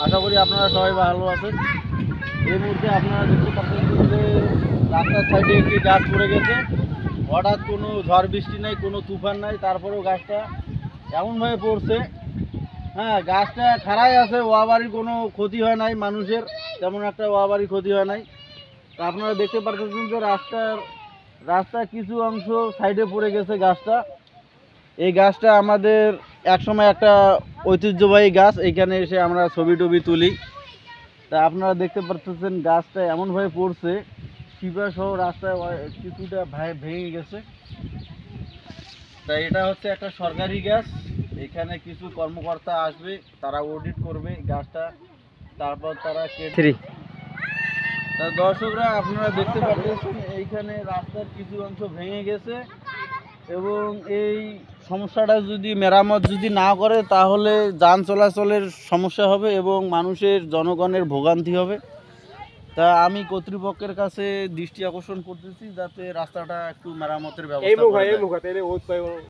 আশা করি আপনারা সবাই ভালো আছেন। এই মুহূর্তে আপনারা দেখতে পাচ্ছেন যে রাস্তার সাইডে একটি গাছ পড়ে গেছে। হঠাৎ কোনো ঝড় বৃষ্টি নাই, কোনো তুফান নাই, তারপরেও গাছটা এমনভাবে পড়ছে। হ্যাঁ, গাছটা খাড়াই আছে, ওয়াবারির কোনো ক্ষতি হয় নাই, মানুষের তেমন একটা ওয়াবারির ক্ষতি হয় নাই। তা আপনারা দেখতে পাচ্ছেন যে রাস্তার কিছু অংশ সাইডে পড়ে গেছে গাছটা। এই গাছটা আমাদের একসময় একটা ঐতিহ্যবাহী গাছ, এইখানে এসে আমরা ছবি টবি তুলি। তা আপনারা দেখতে পাচ্ছেন গাছটা এমনভাবে পড়ছে, শিপা সহ রাস্তায় কিছুটা ভেঙে গেছে। তা এটা হচ্ছে একটা সরকারি গাছ, এখানে কিছু কর্মকর্তা আসবে, তারা অডিট করবে গাছটা, তারপর তারা কেটে। তা দর্শকরা আপনারা দেখতে পাচ্ছেন এইখানে রাস্তার কিছু অংশ ভেঙে গেছে এবং এই সমস্যাটা যদি মেরামত যদি না করে তাহলে যান চলাচলের সমস্যা হবে এবং মানুষের জনগণের ভোগান্তি হবে। তা আমি কর্তৃপক্ষের কাছে দৃষ্টি আকর্ষণ করতেছি যাতে রাস্তাটা একটু মেরামতের ব্যবস্থা করে দেয়।